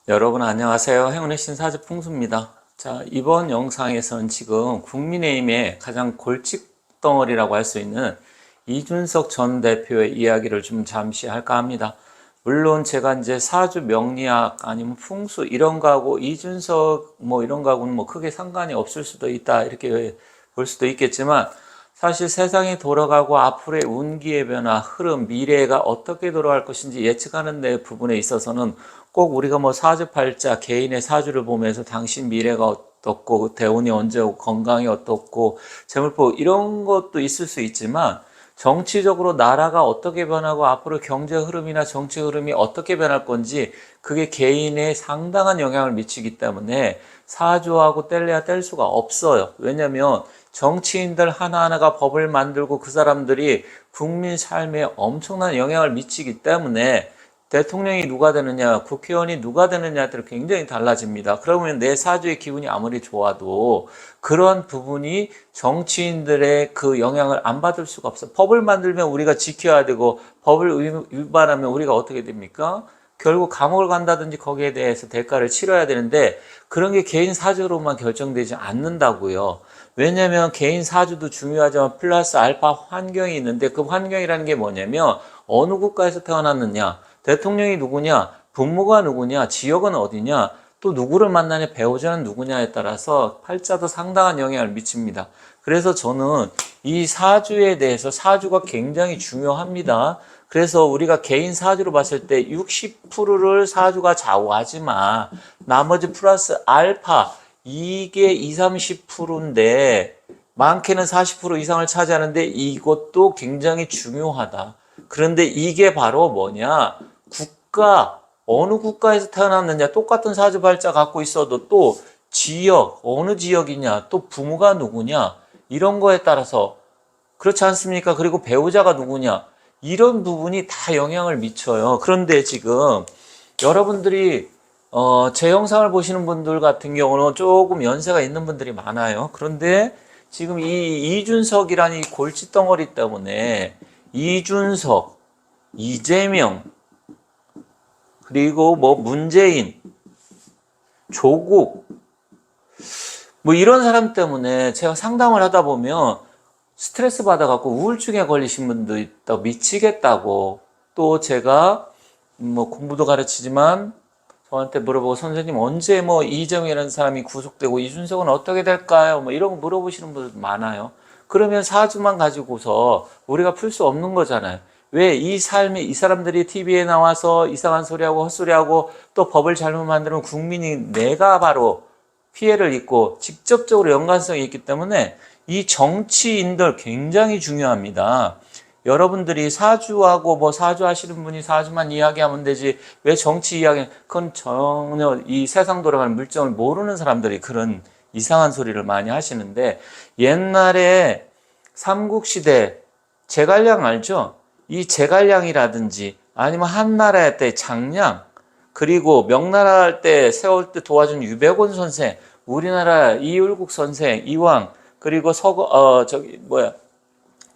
여러분 안녕하세요. 행운의 신사주 풍수입니다. 자, 이번 영상에서는 지금 국민의힘의 가장 골칫덩어리라고 할 수 있는 이준석 전 대표의 이야기를 좀 잠시 할까 합니다. 물론 제가 이제 사주 명리학 아니면 풍수 이런 거하고 이준석 뭐 이런 거하고는 뭐 크게 상관이 없을 수도 있다 이렇게 볼 수도 있겠지만, 사실 세상이 돌아가고 앞으로의 운기의 변화, 흐름, 미래가 어떻게 돌아갈 것인지 예측하는 데 부분에 있어서는 꼭 우리가 뭐 사주팔자, 개인의 사주를 보면서 당신 미래가 어떻고, 대운이 언제 오고, 건강이 어떻고, 재물포 이런 것도 있을 수 있지만, 정치적으로 나라가 어떻게 변하고 앞으로 경제 흐름이나 정치 흐름이 어떻게 변할 건지 그게 개인에 상당한 영향을 미치기 때문에 사주하고 뗄래야 뗄 수가 없어요. 왜냐하면 정치인들 하나하나가 법을 만들고 그 사람들이 국민 삶에 엄청난 영향을 미치기 때문에 대통령이 누가 되느냐, 국회의원이 누가 되느냐에 따라 굉장히 달라집니다. 그러면 내 사주의 기운이 아무리 좋아도 그런 부분이 정치인들의 그 영향을 안 받을 수가 없어요. 법을 만들면 우리가 지켜야 되고, 법을 위반하면 우리가 어떻게 됩니까? 결국 감옥을 간다든지 거기에 대해서 대가를 치러야 되는데, 그런 게 개인 사주로만 결정되지 않는다고요. 왜냐하면 개인 사주도 중요하지만 플러스 알파 환경이 있는데, 그 환경이라는 게 뭐냐면 어느 국가에서 태어났느냐, 대통령이 누구냐, 부모가 누구냐, 지역은 어디냐, 또 누구를 만나냐, 배우자는 누구냐에 따라서 팔자도 상당한 영향을 미칩니다. 그래서 저는 이 사주에 대해서, 사주가 굉장히 중요합니다. 그래서 우리가 개인 사주로 봤을 때 60%를 사주가 좌우하지만 나머지 플러스 알파, 이게 20, 30%인데 많게는 40% 이상을 차지하는데 이것도 굉장히 중요하다. 그런데 이게 바로 뭐냐? 국가, 어느 국가에서 태어났느냐, 똑같은 사주발자 갖고 있어도 또 지역, 어느 지역이냐, 또 부모가 누구냐, 이런 거에 따라서 그렇지 않습니까? 그리고 배우자가 누구냐, 이런 부분이 다 영향을 미쳐요. 그런데 지금 여러분들이 제 영상을 보시는 분들 같은 경우는 조금 연세가 있는 분들이 많아요. 그런데 지금 이 이준석이라는 이 골칫덩어리 때문에 이준석, 이재명, 그리고 뭐 문재인, 조국, 뭐 이런 사람 때문에 제가 상담을 하다 보면 스트레스 받아갖고 우울증에 걸리신 분도 있다, 미치겠다고. 또 제가 뭐 공부도 가르치지만 저한테 물어보고, 선생님 언제 뭐 이재명이라는 사람이 구속되고 이준석은 어떻게 될까요? 뭐 이런 거 물어보시는 분들 많아요. 그러면 사주만 가지고서 우리가 풀 수 없는 거잖아요. 왜 이 삶이, 이 사람들이 TV에 나와서 이상한 소리하고 헛소리하고 또 법을 잘못 만들면 국민이, 내가 바로 피해를 입고 직접적으로 연관성이 있기 때문에 이 정치인들 굉장히 중요합니다. 여러분들이 사주하고 뭐 사주 하시는 분이 사주만 이야기하면 되지 왜 정치 이야기, 그건 전혀 이 세상 돌아가는 물정을 모르는 사람들이 그런 이상한 소리를 많이 하시는데, 옛날에 삼국시대 제갈량 알죠? 이 제갈량이라든지 아니면 한나라 때 장량, 그리고 명나라 할 때 세울 때 도와준 유백원 선생, 우리나라 이율국 선생, 이왕, 그리고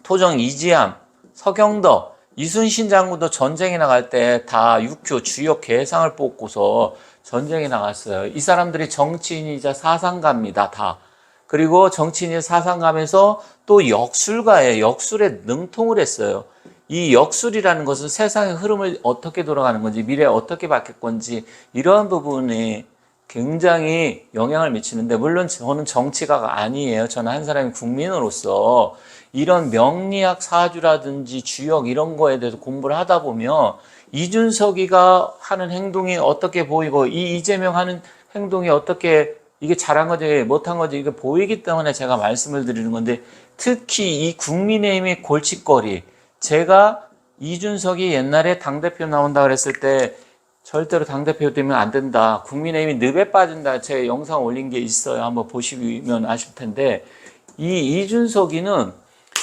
토정 이지함, 서경덕, 이순신 장군도 전쟁에 나갈 때 다 육교 주역 계상을 뽑고서 전쟁에 나갔어요. 이 사람들이 정치인이자 사상가입니다, 다. 그리고 정치인이 사상가면서 또 역술가예요. 역술에 능통을 했어요. 이 역술이라는 것은 세상의 흐름을 어떻게 돌아가는 건지, 미래에 어떻게 바뀔 건지, 이러한 부분에 굉장히 영향을 미치는데, 물론 저는 정치가가 아니에요. 저는 한 사람의 국민으로서 이런 명리학 사주라든지 주역 이런 거에 대해서 공부를 하다 보면 이준석이가 하는 행동이 어떻게 보이고 이 이재명 하는 행동이 어떻게, 이게 잘한 거지 못한 거지 이게 보이기 때문에 제가 말씀을 드리는 건데, 특히 이 국민의힘의 골칫거리, 제가 이준석이 옛날에 당대표 나온다 그랬을 때 절대로 당대표 되면 안 된다, 국민의힘이 늪에 빠진다, 제 영상 올린 게 있어요. 한번 보시면 아실 텐데, 이 이준석이는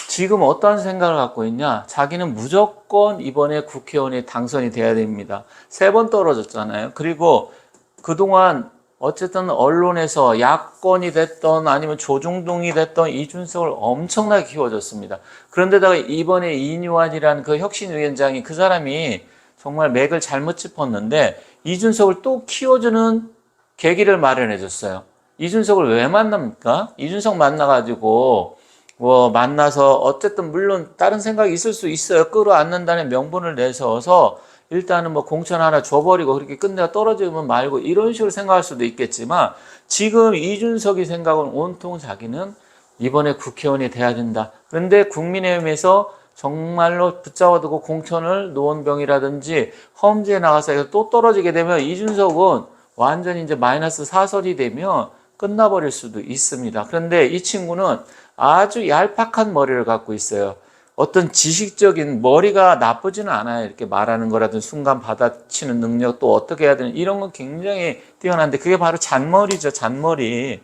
지금 어떤 생각을 갖고 있냐, 자기는 무조건 이번에 국회의원에 당선이 돼야 됩니다. 3번 떨어졌잖아요. 그리고 그동안 어쨌든 언론에서 야권이 됐던 아니면 조중동이 됐던 이준석을 엄청나게 키워줬습니다. 그런데다가 이번에 이인환이라는 그 혁신위원장이, 그 사람이 정말 맥을 잘못 짚었는데, 이준석을 또 키워주는 계기를 마련해 줬어요. 이준석을 왜 만납니까? 이준석 만나가지고 뭐 만나서 어쨌든 물론 다른 생각이 있을 수 있어요. 끌어안는다는 명분을 내세워서 일단은 뭐 공천 하나 줘버리고 그렇게 끝내가 떨어지면 말고 이런 식으로 생각할 수도 있겠지만 지금 이준석이 생각은 온통 자기는 이번에 국회의원이 돼야 된다. 그런데 국민의힘에서 정말로 붙잡아두고 공천을 노원병이라든지 험지에 나가서 또 떨어지게 되면 이준석은 완전히 이제 마이너스 사설이 되면 끝나버릴 수도 있습니다. 그런데 이 친구는 아주 얄팍한 머리를 갖고 있어요. 어떤 지식적인 머리가 나쁘지는 않아요. 이렇게 말하는 거라든지 순간 받아치는 능력 또 어떻게 해야 되는 이런 건 굉장히 뛰어난데 그게 바로 잔머리죠. 잔머리.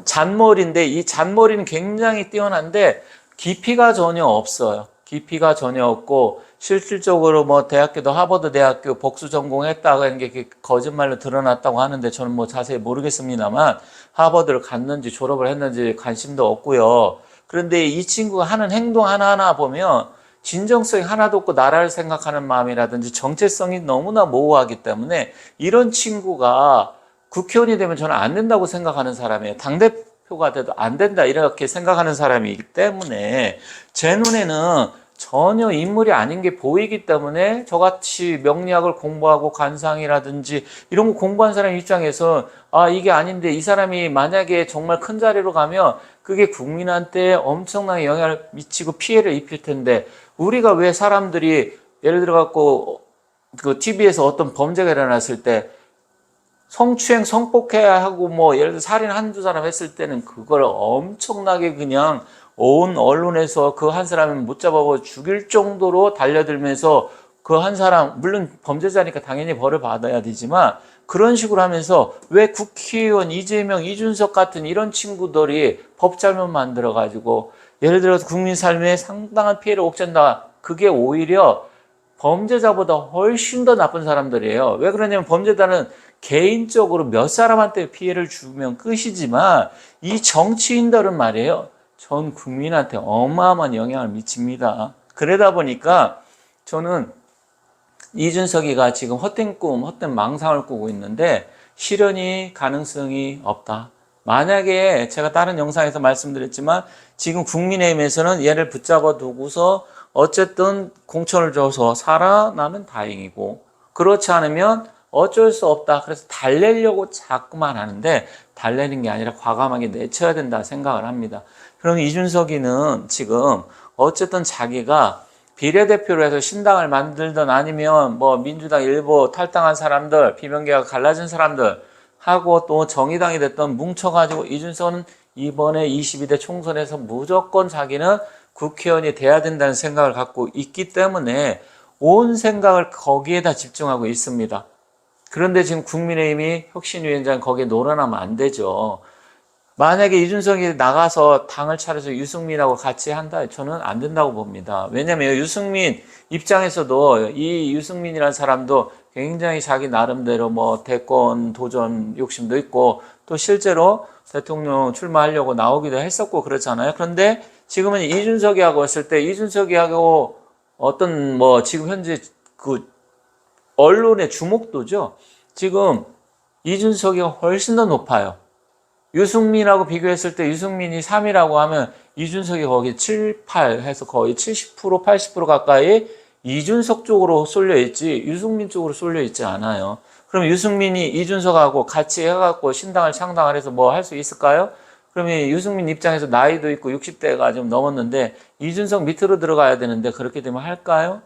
잔머리인데 이 잔머리는 굉장히 뛰어난데 깊이가 전혀 없어요. 깊이가 전혀 없고 실질적으로 뭐 대학교도 하버드 대학교 복수 전공했다가 하는 게 거짓말로 드러났다고 하는데 저는 뭐 자세히 모르겠습니다만 하버드를 갔는지 졸업을 했는지 관심도 없고요. 그런데 이 친구가 하는 행동 하나하나 보면 진정성이 하나도 없고 나라를 생각하는 마음이라든지 정체성이 너무나 모호하기 때문에 이런 친구가 국회의원이 되면 저는 안 된다고 생각하는 사람이에요. 당대표가 돼도 안 된다 이렇게 생각하는 사람이기 때문에 제 눈에는 전혀 인물이 아닌 게 보이기 때문에 저같이 명리학을 공부하고 관상이라든지 이런 거 공부한 사람 입장에서 아 이게 아닌데 이 사람이 만약에 정말 큰 자리로 가면 그게 국민한테 엄청나게 영향을 미치고 피해를 입힐 텐데 우리가 왜 사람들이 예를 들어 갖고 그 TV에서 어떤 범죄가 일어났을 때 성추행, 성폭행하고 뭐 예를 들어 살인 한두 사람 했을 때는 그걸 엄청나게 그냥 온 언론에서 그 한 사람을 못 잡아보고 죽일 정도로 달려들면서 그 한 사람 물론 범죄자니까 당연히 벌을 받아야 되지만 그런 식으로 하면서 왜 국회의원 이재명, 이준석 같은 이런 친구들이 법 잘못 만들어 가지고 예를 들어서 국민 삶에 상당한 피해를 옥죄한다. 그게 오히려 범죄자보다 훨씬 더 나쁜 사람들이에요. 왜 그러냐면 범죄자는 개인적으로 몇 사람한테 피해를 주면 끝이지만 이 정치인들은 말이에요. 전 국민한테 어마어마한 영향을 미칩니다. 그러다 보니까 저는 이준석이가 지금 헛된 꿈, 헛된 망상을 꾸고 있는데 실현이 가능성이 없다. 만약에 제가 다른 영상에서 말씀드렸지만 지금 국민의힘에서는 얘를 붙잡아 두고서 어쨌든 공천을 줘서 살아나면 다행이고 그렇지 않으면 어쩔 수 없다. 그래서 달래려고 자꾸만 하는데 달래는 게 아니라 과감하게 내쳐야 된다 생각을 합니다. 그럼 이준석이는 지금 어쨌든 자기가 비례대표로 해서 신당을 만들든 아니면 뭐 민주당 일부 탈당한 사람들, 비명계가 갈라진 사람들 하고 또 정의당이 됐던 뭉쳐가지고 이준석은 이번에 22대 총선에서 무조건 자기는 국회의원이 돼야 된다는 생각을 갖고 있기 때문에 온 생각을 거기에다 집중하고 있습니다. 그런데 지금 국민의힘이 혁신위원장 거기에 놀아나면 안 되죠. 만약에 이준석이 나가서 당을 차려서 유승민하고 같이 한다? 저는 안 된다고 봅니다. 왜냐면 유승민 입장에서도 이 유승민이라는 사람도 굉장히 자기 나름대로 뭐 대권 도전 욕심도 있고 또 실제로 대통령 출마하려고 나오기도 했었고 그렇잖아요. 그런데 지금은 이준석이하고 했을 때 이준석이하고 어떤 뭐 지금 현재 그 언론의 주목도죠. 지금 이준석이 훨씬 더 높아요. 유승민하고 비교했을 때 유승민이 3위라고 하면 이준석이 거기 7, 8 해서 거의 70%, 80% 가까이 이준석 쪽으로 쏠려 있지 유승민 쪽으로 쏠려 있지 않아요. 그럼 유승민이 이준석하고 같이 해갖고 신당을 창당을 해서 뭐 할 수 있을까요? 그러면 유승민 입장에서 나이도 있고 60대가 좀 넘었는데 이준석 밑으로 들어가야 되는데 그렇게 되면 할까요?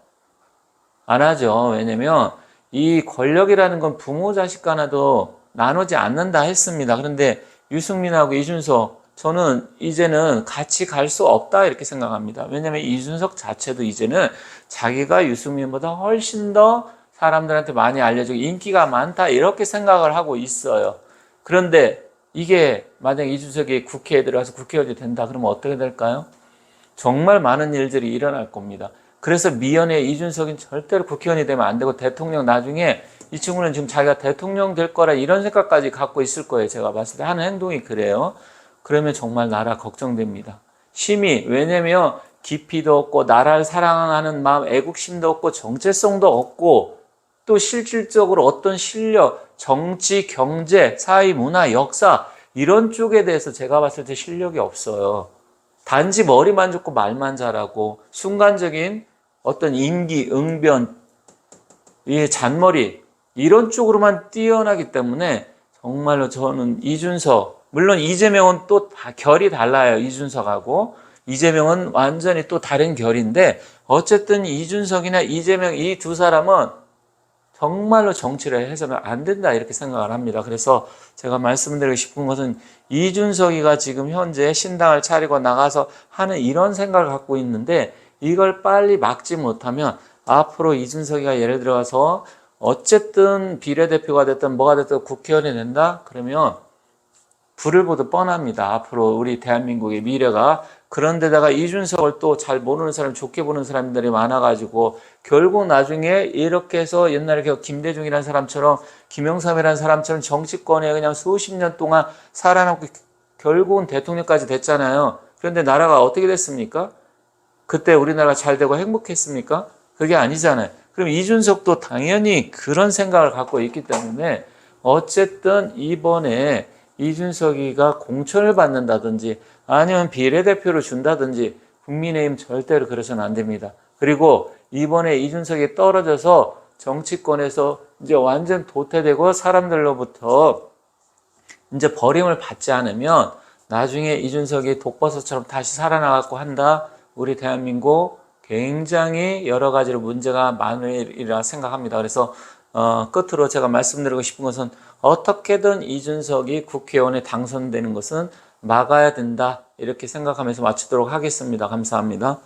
안 하죠. 왜냐면 이 권력이라는 건 부모 자식 간에도 나누지 않는다 했습니다. 그런데 유승민하고 이준석 저는 이제는 같이 갈 수 없다 이렇게 생각합니다. 왜냐하면 이준석 자체도 이제는 자기가 유승민보다 훨씬 더 사람들한테 많이 알려지고 인기가 많다 이렇게 생각을 하고 있어요. 그런데 이게 만약 이준석이 국회에 들어가서 국회의원이 된다 그러면 어떻게 될까요? 정말 많은 일들이 일어날 겁니다. 그래서 미연에 이준석은 절대로 국회의원이 되면 안 되고 대통령 나중에 이 친구는 지금 자기가 대통령 될 거라 이런 생각까지 갖고 있을 거예요. 제가 봤을 때 하는 행동이 그래요. 그러면 정말 나라 걱정됩니다. 심히 왜냐면 깊이도 없고 나라를 사랑하는 마음 애국심도 없고 정체성도 없고 또 실질적으로 어떤 실력, 정치, 경제, 사회, 문화, 역사 이런 쪽에 대해서 제가 봤을 때 실력이 없어요. 단지 머리만 좋고 말만 잘하고 순간적인 어떤 임기, 응변, 이 잔머리 이런 쪽으로만 뛰어나기 때문에 정말로 저는 이준석, 물론 이재명은 또 결이 달라요. 이준석하고 이재명은 완전히 또 다른 결인데 어쨌든 이준석이나 이재명 이 두 사람은 정말로 정치를 해서는 안 된다 이렇게 생각을 합니다. 그래서 제가 말씀드리고 싶은 것은 이준석이가 지금 현재 신당을 차리고 나가서 하는 이런 생각을 갖고 있는데 이걸 빨리 막지 못하면 앞으로 이준석이가 예를 들어서 어쨌든 비례대표가 됐든 뭐가 됐든 국회의원이 된다? 그러면 불을 보듯 뻔합니다. 앞으로 우리 대한민국의 미래가. 그런데다가 이준석을 또 잘 모르는 사람, 좋게 보는 사람들이 많아가지고 결국 나중에 이렇게 해서 옛날에 김대중이라는 사람처럼 김영삼이라는 사람처럼 정치권에 그냥 수십 년 동안 살아남고 결국은 대통령까지 됐잖아요. 그런데 나라가 어떻게 됐습니까? 그때 우리나라가 잘 되고 행복했습니까? 그게 아니잖아요. 그럼 이준석도 당연히 그런 생각을 갖고 있기 때문에 어쨌든 이번에 이준석이가 공천을 받는다든지 아니면 비례대표를 준다든지 국민의힘 절대로 그러서는 안 됩니다. 그리고 이번에 이준석이 떨어져서 정치권에서 이제 완전 도태되고 사람들로부터 이제 버림을 받지 않으면 나중에 이준석이 독버섯처럼 다시 살아나갖고 한다. 우리 대한민국 굉장히 여러 가지로 문제가 많으리라 생각합니다. 그래서 끝으로 제가 말씀드리고 싶은 것은 어떻게든 이준석이 국회의원에 당선되는 것은 막아야 된다. 이렇게 생각하면서 마치도록 하겠습니다. 감사합니다.